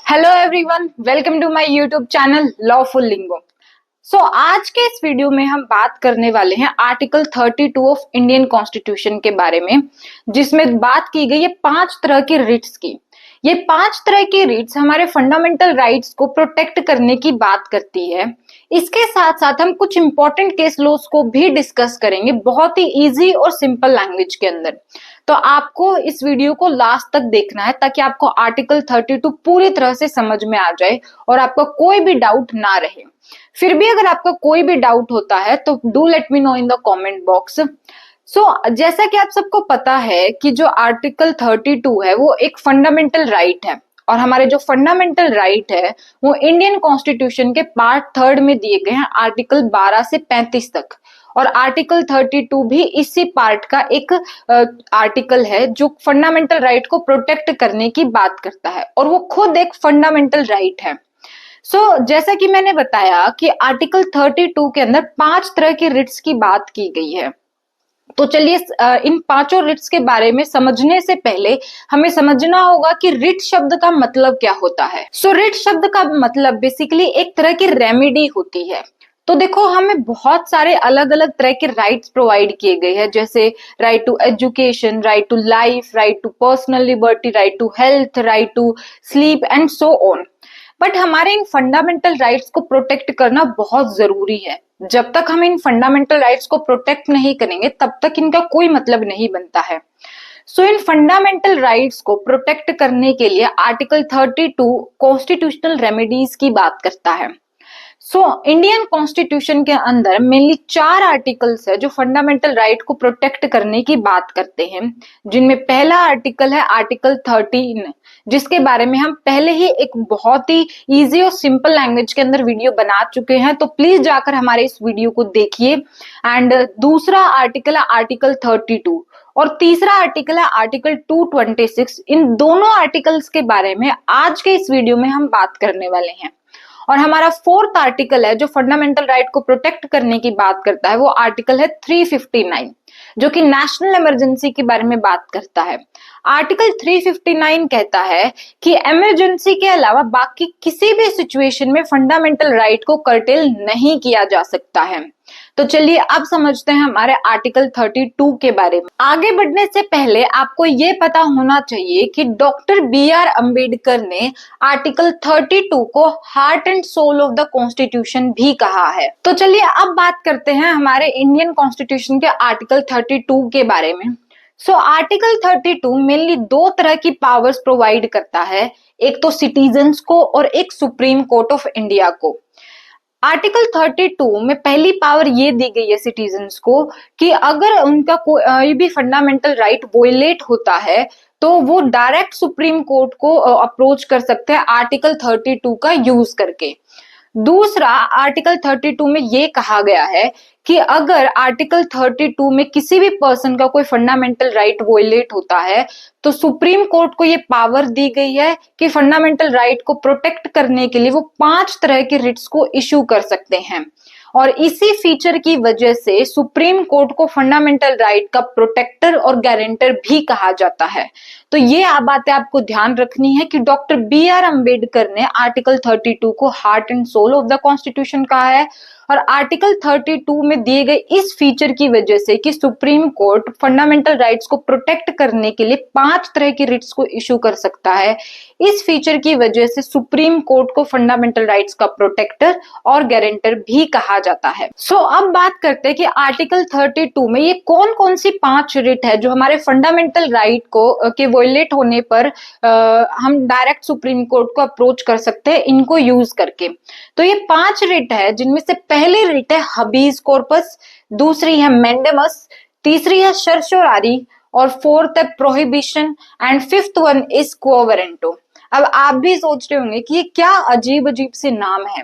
Hello everyone, welcome to my YouTube channel lawful Lingo. आज के इस वीडियो में हम बात करने वाले हैं आर्टिकल 32 ऑफ इंडियन कॉन्स्टिट्यूशन के बारे में, जिसमें बात की गई है 5 तरह की रिट्स की। ये 5 तरह की रिट्स हमारे फंडामेंटल राइट्स को प्रोटेक्ट करने की बात करती है। इसके साथ साथ हम कुछ इंपॉर्टेंट केस लॉस को भी डिस्कस करेंगे, बहुत ही इजी और सिंपल लैंग्वेज के अंदर। तो आपको इस वीडियो को लास्ट तक देखना है ताकि आपको आर्टिकल 32 पूरी तरह से समझ में आ जाए और आपका कोई भी डाउट ना रहे। फिर भी अगर आपका कोई भी डाउट होता है तो do let me know in the comment box. जैसा कि आप सबको पता है कि जो आर्टिकल 32 है वो एक फंडामेंटल राइट है, और हमारे जो फंडामेंटल राइट है वो इंडियन कॉन्स्टिट्यूशन के पार्ट 3 में दिए गए हैं, आर्टिकल 12 से 35 तक। और आर्टिकल 32 भी इसी पार्ट का एक आर्टिकल है जो फंडामेंटल राइट को प्रोटेक्ट करने की बात करता है, और वो खुद एक फंडामेंटल राइट है। जैसा कि मैंने बताया कि आर्टिकल 32 के अंदर 5 तरह की रिट्स की बात की गई है। तो चलिए इन पांचों रिट्स के बारे में समझने से पहले हमें समझना होगा कि रिट शब्द का मतलब क्या होता है। रिट शब्द का मतलब बेसिकली एक तरह की रेमेडी होती है। तो देखो, हमें बहुत सारे अलग अलग तरह के राइट्स प्रोवाइड किए गए हैं, जैसे right to education, right to life, right to personal liberty, right to health, right to sleep and so on. But हमारे इन फंडामेंटल राइट्स को प्रोटेक्ट करना बहुत जरूरी है। जब तक हम इन फंडामेंटल राइट्स को प्रोटेक्ट नहीं करेंगे तब तक इनका कोई मतलब नहीं बनता है। इन फंडामेंटल राइट्स को प्रोटेक्ट करने के लिए आर्टिकल 32 कॉन्स्टिट्यूशनल रेमेडीज की बात करता है। इंडियन कॉन्स्टिट्यूशन के अंदर मेनली 4 आर्टिकल्स है जो फंडामेंटल राइट को प्रोटेक्ट करने की बात करते हैं, जिनमें पहला आर्टिकल है आर्टिकल 13, जिसके बारे में हम पहले ही एक बहुत ही इजी और सिंपल लैंग्वेज के अंदर वीडियो बना चुके हैं, तो प्लीज जाकर हमारे इस वीडियो को देखिए। एंड दूसरा आर्टिकल है आर्टिकल 32 और तीसरा आर्टिकल है आर्टिकल 226। इन दोनों आर्टिकल्स के बारे में आज के इस वीडियो में हम बात करने वाले हैं। और हमारा 4th आर्टिकल है जो फंडामेंटल राइट को प्रोटेक्ट करने की बात करता है, वो आर्टिकल है 359, जो कि नेशनल इमरजेंसी के बारे में बात करता है। आर्टिकल 359 कहता है कि इमरजेंसी के अलावा बाकी किसी भी सिचुएशन में फंडामेंटल राइट को कर्टेल नहीं किया जा सकता है। तो चलिए अब समझते हैं हमारे आर्टिकल 32 के बारे में। आगे बढ़ने से पहले आपको ये पता होना चाहिए कि डॉक्टर BR अम्बेडकर ने आर्टिकल 32 को heart and soul of the constitution भी कहा है। तो चलिए अब बात करते हैं हमारे इंडियन कॉन्स्टिट्यूशन के आर्टिकल 32 के बारे में। आर्टिकल 32 मेनली 2 तरह की पावर्स प्रोवाइड करता है, एक तो सिटीजन्स को और एक सुप्रीम कोर्ट ऑफ इंडिया को। आर्टिकल 32 में पहली पावर ये दी गई है सिटीजन्स को कि अगर उनका कोई भी फंडामेंटल राइट वोलेट होता है तो वो डायरेक्ट सुप्रीम कोर्ट को अप्रोच कर सकते हैं आर्टिकल 32 का यूज करके। दूसरा, आर्टिकल 32 में ये कहा गया है कि अगर आर्टिकल 32 में किसी भी पर्सन का कोई फंडामेंटल राइट वोलेट होता है तो सुप्रीम कोर्ट को ये पावर दी गई है कि फंडामेंटल राइट को प्रोटेक्ट करने के लिए वो 5 तरह के रिट्स को इशू कर सकते हैं। और इसी फीचर की वजह से सुप्रीम कोर्ट को फंडामेंटल राइट का प्रोटेक्टर और गारंटर भी कहा जाता है। तो ये बातें आपको ध्यान रखनी है कि डॉक्टर BR अम्बेडकर ने आर्टिकल 32 को heart and soul of the constitution कहा है, और आर्टिकल 32 में दिए गए इस फीचर की वजह से कि सुप्रीम कोर्ट फंडामेंटल राइट्स को प्रोटेक्ट करने के लिए 5 तरह की रिट्स को इशू कर सकता है, इस फीचर की वजह से सुप्रीम कोर्ट को फंडामेंटल राइट्स का प्रोटेक्टर और गारंटर भी कहा जाता है। अब बात करते हैं कि आर्टिकल 32 में ये कौन कौन सी 5 रिट है जो हमारे फंडामेंटल राइट को के वोलेट होने पर हम डायरेक्ट सुप्रीम कोर्ट को अप्रोच कर सकते हैं इनको यूज करके। तो ये 5 रिट है, जिनमें से पहली रिट है हबीज कॉर्पस, दूसरी है मैंडेमस, तीसरी है सर्सोरारी, और 4th है prohibition, and 5th one is quo warranto. अब आप भी सोच रहे होंगे कि ये क्या अजीब अजीब से नाम है।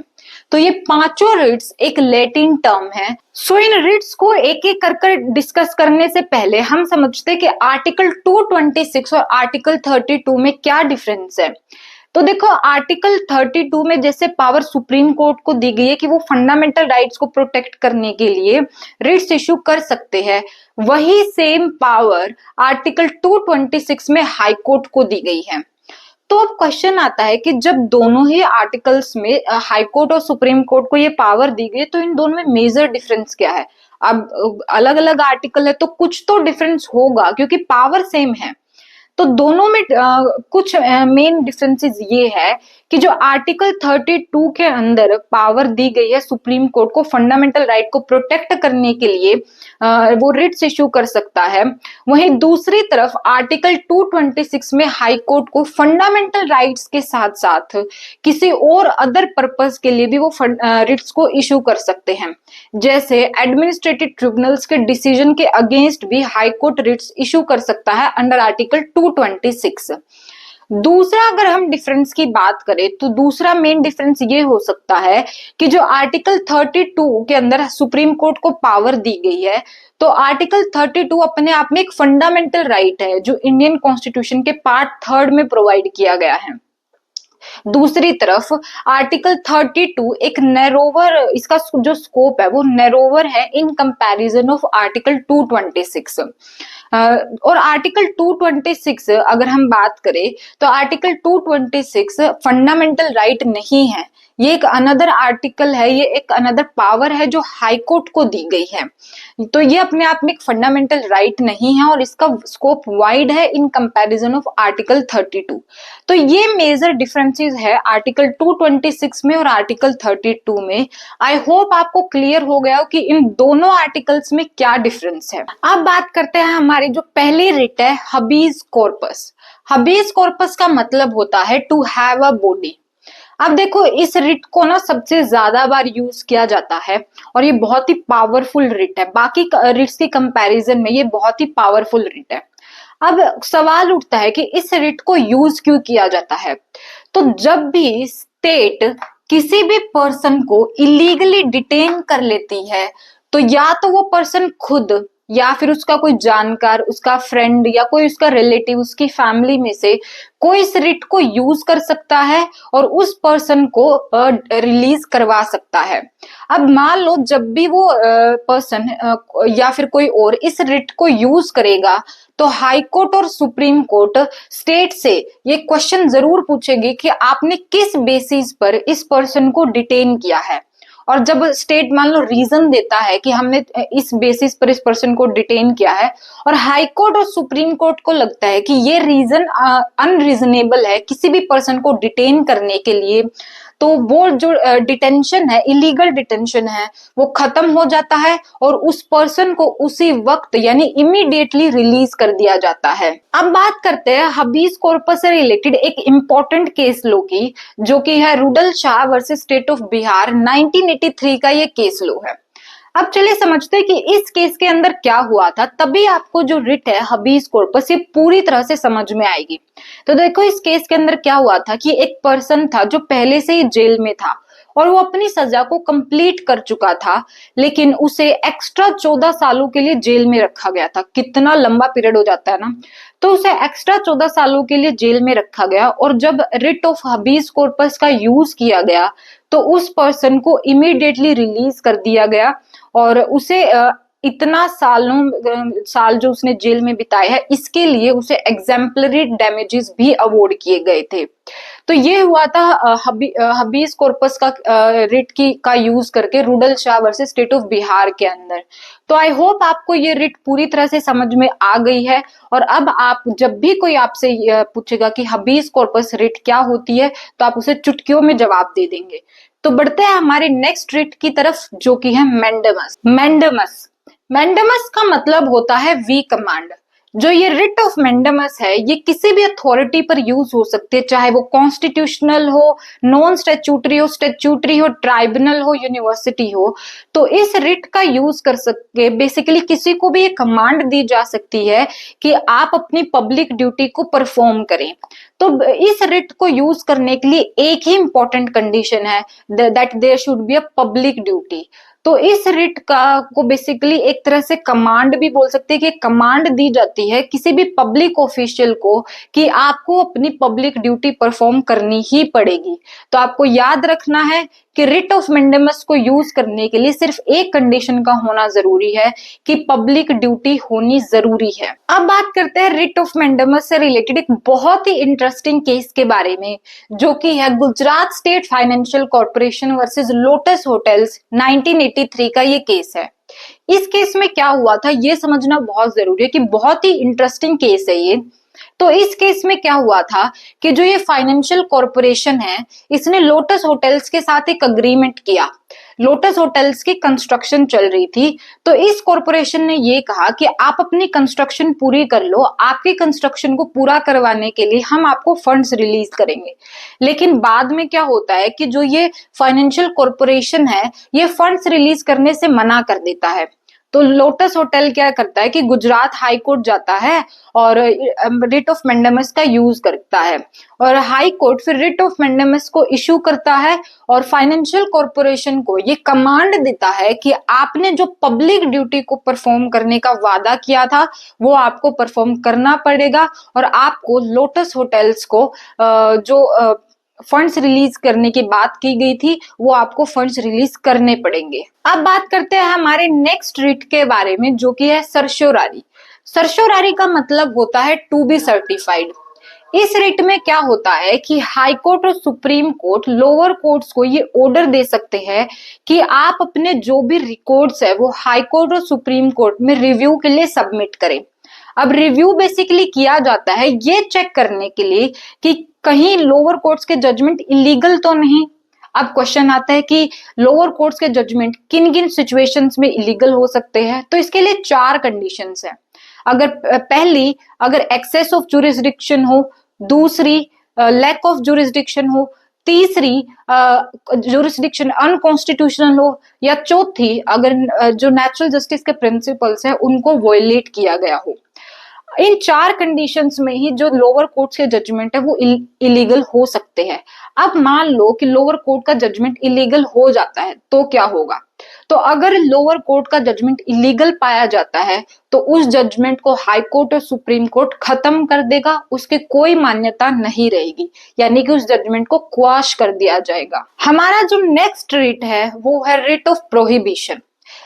तो ये पांचों रिट्स एक लैटिन टर्म है। इन रिट्स को एक एक कर डिस्कस करने से पहले हम समझते हैं कि आर्टिकल 226 और आर्टिकल 32 में क्या डिफरेंस है। तो देखो, आर्टिकल 32 में जैसे पावर सुप्रीम कोर्ट को दी गई है कि वो फंडामेंटल राइट्स को प्रोटेक्ट करने के लिए रिट्स इशू कर सकते हैं, वही सेम पावर आर्टिकल 226 में हाई कोर्ट को दी गई है। तो अब क्वेश्चन आता है कि जब दोनों ही आर्टिकल्स में हाई कोर्ट और सुप्रीम कोर्ट को ये पावर दी गई, तो इन दोनों में मेजर डिफरेंस क्या है? अब अलग अलग आर्टिकल है तो कुछ तो डिफरेंस होगा, क्योंकि पावर सेम है। तो दोनों में कुछ मेन डिफरेंसेस ये है कि जो आर्टिकल 32 के अंदर पावर दी गई है सुप्रीम कोर्ट को फंडामेंटल राइट को प्रोटेक्ट करने के लिए, वो रिट्स इशू कर सकता है। वहीं दूसरी तरफ आर्टिकल 226 में हाई कोर्ट को फंडामेंटल राइट्स के साथ साथ किसी और अदर पर्पस के लिए भी वो रिट्स को इशू कर सकते हैं। जैसे एडमिनिस्ट्रेटिव ट्रिब्यूनल्स के डिसीजन के अगेंस्ट भी हाई कोर्ट रिट्स इशू कर सकता है अंडर आर्टिकल 226। दूसरा अगर हम डिफरेंस की बात करें तो दूसरा मेन डिफरेंस ये हो सकता है कि जो आर्टिकल 32 के अंदर सुप्रीम कोर्ट को पावर दी गई है, तो आर्टिकल 32 अपने आप में एक फंडामेंटल राइट है जो इंडियन कॉन्स्टिट्यूशन के पार्ट 3 में प्रोवाइड किया गया है। दूसरी तरफ आर्टिकल 32 एक नैरोवर, इसका जो स्कोप है वो नैरोवर है इन कंपैरिजन ऑफ आर्टिकल 226। और आर्टिकल 226 अगर हम बात करें तो आर्टिकल 226 फंडामेंटल राइट नहीं है, ये एक अनदर आर्टिकल है, ये एक अनदर पावर है जो हाई कोर्ट को दी गई है। तो ये अपने आप में एक फंडामेंटल राइट नहीं है और इसका स्कोप वाइड है इन कंपैरिजन ऑफ आर्टिकल 32। तो ये मेजर डिफरेंसेस है आर्टिकल 226 में और आर्टिकल 32 में। आई होप आपको क्लियर हो गया हो कि इन दोनों आर्टिकल्स में क्या डिफरेंस है। अब बात करते हैं हमारी जो पहली रिट है हबीज कॉर्पस। हबीज कॉर्पस का मतलब होता है टू हैव अ बॉडी। अब देखो इस रिट को ना सबसे ज्यादा बार यूज किया जाता है और ये बहुत ही पावरफुल रिट है, बाकी रिट्स की कंपैरिजन में ये बहुत ही पावरफुल रिट है। अब सवाल उठता है कि इस रिट को यूज क्यों किया जाता है? तो जब भी स्टेट किसी भी पर्सन को इलीगली डिटेन कर लेती है, तो या तो वो पर्सन खुद या फिर उसका कोई जानकार, उसका फ्रेंड या कोई उसका रिलेटिव, उसकी फैमिली में से कोई इस रिट को यूज कर सकता है और उस पर्सन को रिलीज करवा सकता है। अब मान लो जब भी वो पर्सन या फिर कोई और इस रिट को यूज करेगा, तो हाई कोर्ट और सुप्रीम कोर्ट स्टेट से ये क्वेश्चन जरूर पूछेगी कि आपने किस बेसिस पर इस पर्सन को डिटेन किया है। और जब स्टेट मान लो रीजन देता है कि हमने इस बेसिस पर इस पर्सन को डिटेन किया है और हाई कोर्ट और सुप्रीम कोर्ट को लगता है कि ये रीजन अनरीजनेबल है किसी भी पर्सन को डिटेन करने के लिए, तो वो जो डिटेंशन है, इलीगल डिटेंशन है, वो खत्म हो जाता है और उस पर्सन को उसी वक्त यानी इमीडिएटली रिलीज कर दिया जाता है। अब बात करते हैं हबीज कॉर्पस से रिलेटेड एक इंपॉर्टेंट केस लो की, जो कि है Rudul Shah versus state of Bihar 1983 का ये केस लो है। अब चलिए समझते हैं कि इस केस के अंदर क्या हुआ था, तभी आपको जो रिट है हबीज कॉर्पस ये पूरी तरह से समझ में आएगी। तो देखो इस केस के अंदर क्या हुआ था कि एक पर्सन था जो पहले से ही जेल में था और वो अपनी सजा को कंप्लीट कर चुका था, लेकिन उसे एक्स्ट्रा 14 सालों के लिए जेल में रखा गया था। कितना लंबा पीरियड हो जाता है ना। तो उसे एक्स्ट्रा 14 सालों के लिए जेल में रखा गया और जब रिट ऑफ हबीज कॉर्पस का यूज किया गया तो उस पर्सन को इमीडिएटली रिलीज कर दिया गया और उसे इतना साल जो उसने जेल में बिताए है इसके लिए उसे एग्जाम्पलरी डैमेजेस भी अवॉर्ड किए गए थे। तो ये हुआ था हबीज कॉर्पस का रिट का यूज करके Rudal Shah versus state of Bihar के अंदर। तो आई होप आपको ये रिट पूरी तरह से समझ में आ गई है और अब आप जब भी कोई आपसे पूछेगा कि हबीज कॉर्पस रिट क्या होती है तो आप उसे चुटकियों में जवाब दे देंगे। तो बढ़ते हैं हमारे नेक्स्ट रिट की तरफ, जो कि है मैंडेमस। मैंडेमस का मतलब होता है वी कमांड। जो ये रिट ऑफ मैंडेमस है ये किसी भी अथॉरिटी पर यूज हो सकती है, चाहे वो कॉन्स्टिट्यूशनल हो, नॉन स्टैट्यूटरी हो, ट्राइब्यूनल हो, यूनिवर्सिटी हो। तो इस रिट का यूज कर सकते, बेसिकली किसी को भी ये कमांड दी जा सकती है कि आप अपनी पब्लिक ड्यूटी को परफॉर्म करें। तो इस रिट को यूज करने के लिए एक ही इंपॉर्टेंट कंडीशन है, that there should be a public duty. तो इस रिट को बेसिकली एक तरह से कमांड भी बोल सकते हैं कि कमांड दी जाती है किसी भी पब्लिक ऑफिशियल को कि आपको अपनी पब्लिक ड्यूटी परफॉर्म करनी ही पड़ेगी। तो आपको याद रखना है कि रिट ऑफ मैंडेमस को यूज करने के लिए सिर्फ एक कंडीशन का होना जरूरी है कि पब्लिक ड्यूटी होनी जरूरी है। अब बात करते हैं रिट ऑफ मैंडेमस से रिलेटेड एक बहुत ही इंटरेस्टिंग केस के बारे में, जो कि है Gujarat state financial corporation versus lotus hotels 1983 का ये केस है। इस केस में क्या हुआ था ये समझना बहुत जरूरी है कि बहुत ही इंटरेस्टिंग केस है ये। तो इस केस में क्या हुआ था कि जो ये फाइनेंशियल कॉर्पोरेशन है इसने लोटस होटल्स के साथ एक अग्रीमेंट किया। लोटस होटल्स की कंस्ट्रक्शन चल रही थी, तो इस कॉर्पोरेशन ने ये कहा कि आप अपनी कंस्ट्रक्शन पूरी कर लो, आपकी कंस्ट्रक्शन को पूरा करवाने के लिए हम आपको फंड्स रिलीज करेंगे। लेकिन बाद में क्या होता है कि जो ये फाइनेंशियल कॉर्पोरेशन है ये फंड्स रिलीज करने से मना कर देता है। तो लोटस होटल क्या करता है कि गुजरात हाई कोर्ट जाता है और रिट ऑफ मैंडेमस का यूज करता है, और हाई कोर्ट फिर रिट ऑफ मैंडेमस को इशू करता है और फाइनेंशियल कॉर्पोरेशन को ये कमांड देता है कि आपने जो पब्लिक ड्यूटी को परफॉर्म करने का वादा किया था वो आपको परफॉर्म करना पड़ेगा, और आपको लोटस होटल्स को जो फंड्स रिलीज करने की बात की गई थी वो आपको फंड्स रिलीज करने पड़ेंगे। अब बात करते हैं हमारे नेक्स्ट रिट के बारे में, जो कि है सर्श्योरारी। सर्श्योरारी का मतलब होता है टू बी सर्टिफाइड। इस रिट में क्या होता है कि हाई कोर्ट और सुप्रीम कोर्ट लोअर कोर्ट्स को ये ऑर्डर दे सकते हैं कि आप अपने जो भी रिकॉर्ड्स है वो हाई कोर्ट और सुप्रीम कोर्ट में रिव्यू के लिए सबमिट करें। अब रिव्यू बेसिकली किया जाता है ये चेक करने के लिए कि कहीं लोअर कोर्ट्स के जजमेंट इलीगल तो नहीं। अब क्वेश्चन आता है कि लोअर कोर्ट्स के जजमेंट किन किन सिचुएशंस में इलीगल हो सकते हैं। तो इसके लिए 4 कंडीशंस है। पहली, अगर एक्सेस ऑफ जुरिस्डिक्शन हो, दूसरी लैक ऑफ जुरिस्डिक्शन हो, तीसरी जुरिस्डिक्शन अनकॉन्स्टिट्यूशनल हो, या चौथी अगर जो नेचुरल जस्टिस के प्रिंसिपल्स है उनको वॉयलेट किया गया हो। इन 4 कंडीशंस में ही जो लोअर कोर्ट के जजमेंट है वो इलीगल हो सकते हैं। अब मान लो कि लोअर कोर्ट का जजमेंट इलीगल हो जाता है तो क्या होगा। तो अगर लोअर कोर्ट का जजमेंट इलीगल पाया जाता है तो उस जजमेंट को हाई कोर्ट और सुप्रीम कोर्ट खत्म कर देगा, उसकी कोई मान्यता नहीं रहेगी, यानी कि उस जजमेंट को क्वाश कर दिया जाएगा। हमारा जो नेक्स्ट रिट है वो है रिट ऑफ प्रोहिबिशन।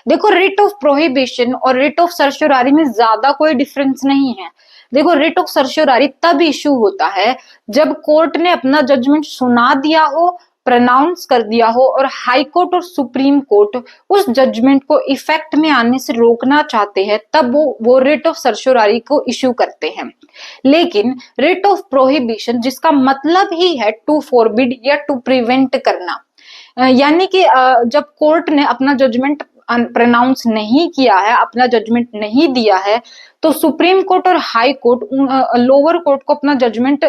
देखो, रिट ऑफ प्रोहिबिशन और रिट ऑफ सर्श्योरारी में ज्यादा कोई डिफरेंस नहीं है। देखो, रिट ऑफ सर्श्योरारी तब इश्यू होता है जब कोर्ट ने अपना जजमेंट सुना दिया हो, प्रोनाउंस कर दिया हो, और हाई कोर्ट और सुप्रीम कोर्ट उस जजमेंट को इफेक्ट में आने से रोकना चाहते हैं, तब वो रिट ऑफ सर्श्योरारी को इश्यू करते हैं। लेकिन रिट ऑफ प्रोहिबिशन जिसका मतलब ही है टू फॉरबिड या टू प्रिवेंट करना, यानी कि जब कोर्ट ने अपना जजमेंट प्रोनाउंस नहीं किया है, अपना जजमेंट नहीं दिया है, तो सुप्रीम कोर्ट और हाई कोर्ट लोअर कोर्ट को अपना जजमेंट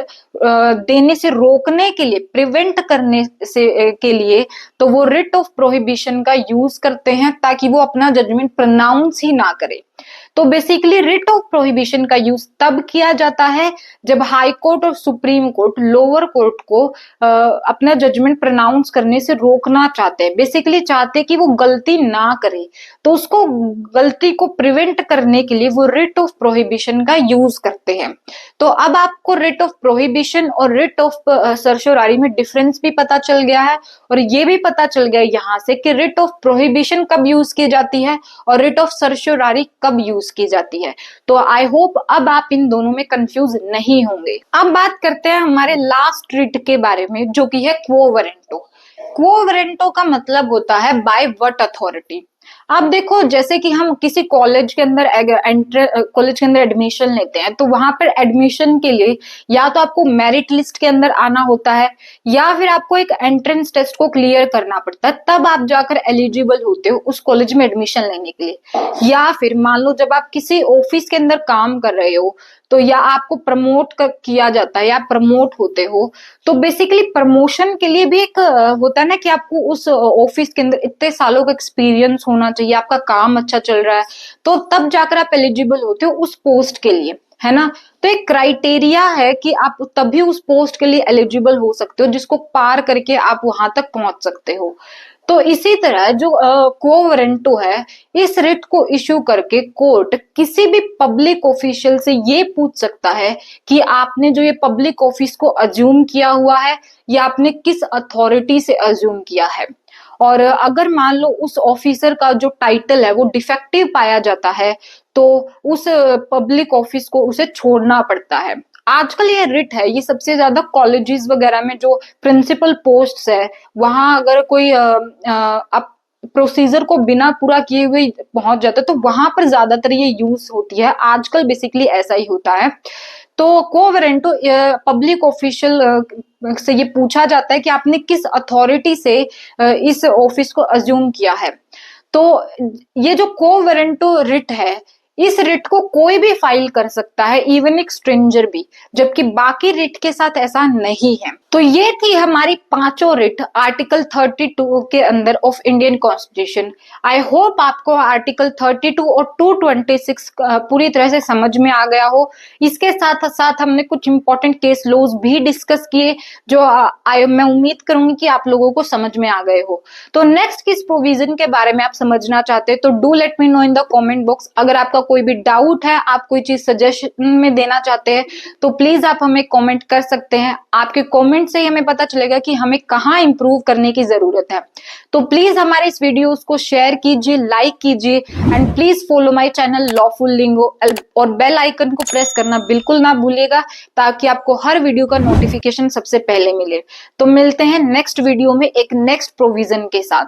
देने से रोकने के लिए, प्रिवेंट करने से के लिए, तो वो रिट ऑफ प्रोहिबिशन का यूज करते हैं ताकि वो अपना जजमेंट प्रोनाउंस ही ना करे। तो बेसिकली रिट ऑफ प्रोहिबिशन का यूज तब किया जाता है जब हाई कोर्ट और सुप्रीम कोर्ट लोअर कोर्ट को अपना जजमेंट प्रोनाउंस करने से रोकना चाहते हैं। बेसिकली चाहते हैं कि वो गलती ना करे, तो उसको गलती को प्रिवेंट करने के लिए वो रिट ऑफ प्रोहिबिशन का यूज करते हैं। तो अब आपको रिट ऑफ प्रोहिबिशन और रिट ऑफ सर्श्योरारी में डिफरेंस भी पता चल गया है, और ये भी पता चल गया यहाँ से कि रिट ऑफ प्रोहिबिशन कब यूज की जाती है और रिट ऑफ सर्श्योरारी कब यूज की जाती है। तो आई होप अब आप इन दोनों में कंफ्यूज नहीं होंगे। अब बात करते हैं हमारे लास्ट रिट के बारे में, जो कि है क्वो वारंटो। क्वो वारंटो का मतलब होता है बाय व्हाट अथॉरिटी। अब देखो, जैसे कि हम किसी कॉलेज के अंदर एडमिशन लेते हैं, तो वहां पर एडमिशन के लिए या तो आपको मेरिट लिस्ट के अंदर आना होता है, या फिर आपको एक एंट्रेंस टेस्ट को क्लियर करना पड़ता है, तब आप जाकर एलिजिबल होते हो उस कॉलेज में एडमिशन लेने के लिए। या फिर मान लो जब आप किसी ऑफिस के अंदर काम कर रहे हो, तो या आपको प्रमोट किया जाता है या प्रमोट होते हो, तो बेसिकली प्रमोशन के लिए भी एक होता है ना कि आपको उस ऑफिस के अंदर इतने सालों का एक्सपीरियंस होना चाहिए, आपका काम अच्छा चल रहा है, तो तब जाकर आप एलिजिबल होते हो उस पोस्ट के लिए, है ना। तो एक क्राइटेरिया है कि आप तभी उस पोस्ट के लिए एलिजिबल हो सकते हो जिसको पार करके आप वहां तक पहुंच सकते हो। तो इसी तरह जो क्वो वारंटो है, इस रिट को इश्यू करके कोर्ट किसी भी पब्लिक ऑफिशियल से ये पूछ सकता है कि आपने जो ये पब्लिक ऑफिस को अज्यूम किया हुआ है, या आपने किस अथॉरिटी से अज्यूम किया है। और अगर मान लो उस ऑफिसर का जो टाइटल है वो डिफेक्टिव पाया जाता है, तो उस पब्लिक ऑफिस को उसे छोड़ना पड़ता है। आजकल ये रिट है, ये सबसे ज्यादा कॉलेजेस वगैरह में जो प्रिंसिपल पोस्ट्स है, वहां अगर कोई अब प्रोसीजर को बिना पूरा किए हुए पहुंच जाता है, तो वहां पर ज्यादातर ये यूज होती है। आजकल बेसिकली ऐसा ही होता है। तो क्वो वारंटो पब्लिक ऑफिशियल से ये पूछा जाता है कि आपने किस अथॉरिटी से इस ऑफिस को अज्यूम किया है। तो ये जो क्वो वारंटो रिट है, इस रिट को कोई भी फाइल कर सकता है, इवन एक स्ट्रेंजर भी, जबकि बाकी रिट के साथ ऐसा नहीं है। तो ये थी हमारी पांचों रिट आर्टिकल 32 के अंदर of Indian constitution. I hope आपको आर्टिकल 32 और 226 पूरी तरह से समझ में आ गया हो। इसके साथ साथ हमने कुछ इंपॉर्टेंट केस लॉज भी डिस्कस किए, जो मैं उम्मीद करूंगी कि आप लोगों को समझ में आ गए हो। तो नेक्स्ट किस प्रोविजन के बारे में आप समझना चाहते हैं, तो do let me know in the comment box. अगर आपका कोई भी डाउट है, आप कोई चीज सजेशन में देना चाहते हैं, तो प्लीज आप हमें कमेंट कर सकते हैं। आपके कमेंट से ही हमें पता चलेगा कि हमें कहाँ इंप्रूव करने की जरूरत है। तो प्लीज हमारे इस वीडियोस को शेयर कीजिए, लाइक कीजिए, and please follow my channel lawful lingo, और बेल आइकन को प्रेस करना बिल्कुल ना भूलिएगा, ताकि आपको हर वीडियो का नोटिफिकेशन सबसे पहले मिले। तो मिलते हैं नेक्स्ट वीडियो में एक नेक्स्ट प्रोविजन के साथ।